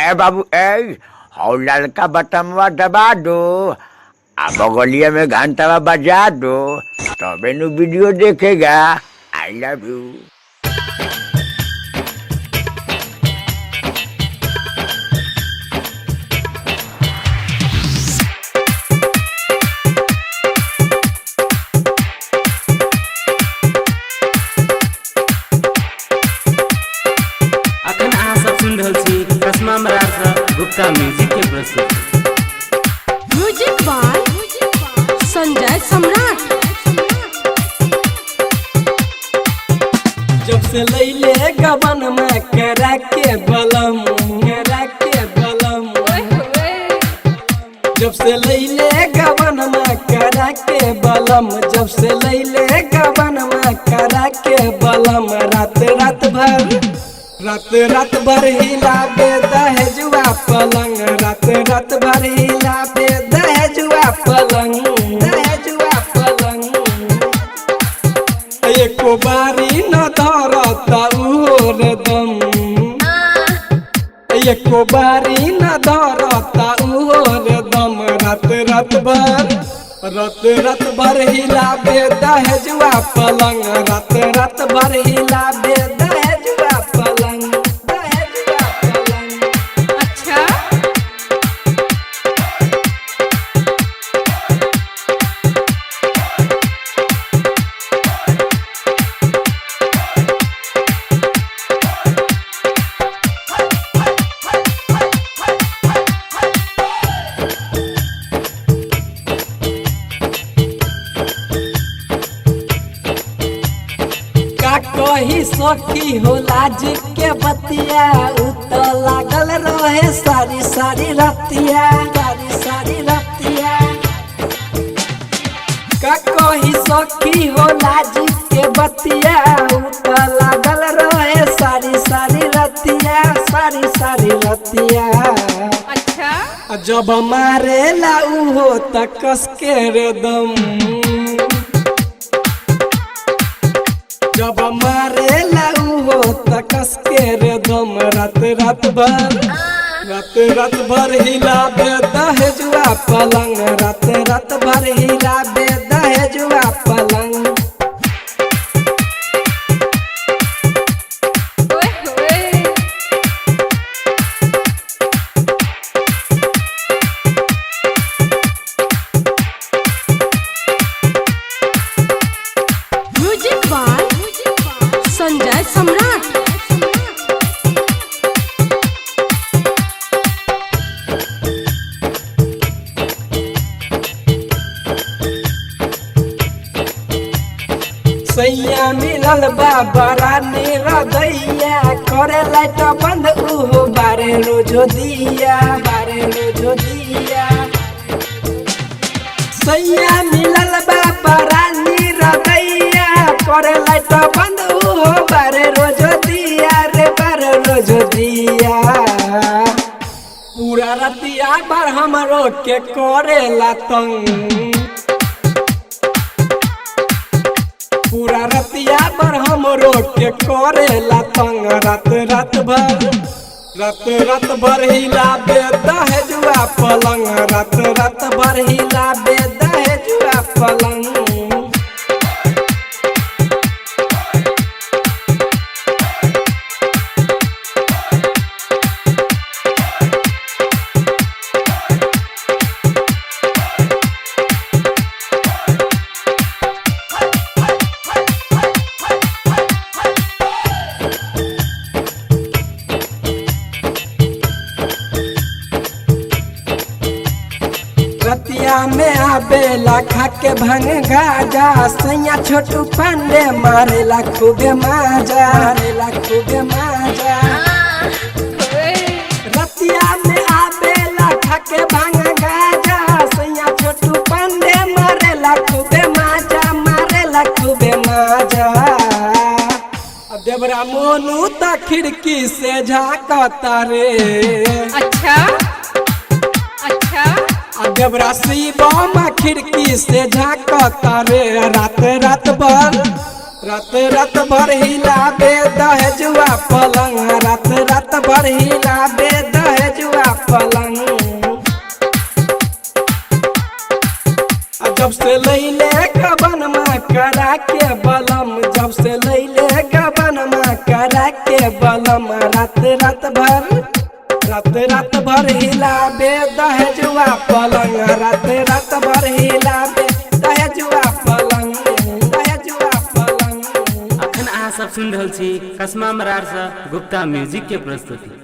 ए बाबू ए हौ लड़का बटमवा दबा दो आ बगलिया में घंटावा बजा दो तबे नु वीडियो देखेगा। I love you. Gupta music के प्रस्तुत म्यूजिक बाय संजय सम्राट। जब से लैले गबन में करा के बलम जब से लैले गबन में करा के बलम जब से लैले गबन में करा के बलम रात भर हिला बे दहेजुआ पलंग रात भर हिला बे दहेजुआ पलंग एको बारी न धरता उहोर दम एको बारी न धरता उहोर दम रात भर हिला बे दहेजुआ पलंग रात भर हिला बे दहेजुआ पलंग। अच्छा कही सखी हो लाज के बतिया उत लागल रहे सारी रतिया का कही सखी हो लाज के बतिया उत लागल रहे सारी रतिया। अच्छा जब मारे ला उहो त कस के रे दम जब मारे लाऊ हो तकस के रे दम रात भर हिला बे दहेजुआ पलंग रात भर हिला बे दहेजुआ पलंग। म्यूजिक बाय संजय सम्राट। सैया मिलल बाबरा निरदैया करे लाइट बंद उहो बारे रोजो दिया सैया मिलल बाबरा निरदैया करे लाइट बंद उहो बारे रोजो दिया पूरा रतिया बार हमरो के करेला तंग पूरा रतिया पर हमरो के करेला तंग रात भर हिला बे दहेजुआ पलंग रात भर हिला बे दहेजुआ पलंग। रतिया में आबेला खा के भंग गाजा सैया छोटू पांडे मारेला खूबे माजा रतिया में आबेला खा के भंग गाजा सैया छोटू पांडे मारेला खूबे माजा। देवरा मोनू त खिड़की से झांकता रे अच्छा देवरा शिवम खिड़की से झांकता रे रात भर हिला बे दहेजुआ पलंग रात भर हिला बे दहेजुआ करा के बलम जब से लैले गबनमा करा के बलम रात रात भर हिलाबे दहेजुआ पलंग रात भर हिलाबे दहेजुआ पलंग अखन अहाँ सब सुन रहल छी कसमा मरार से गुप्ता म्यूजिक के प्रस्तुति।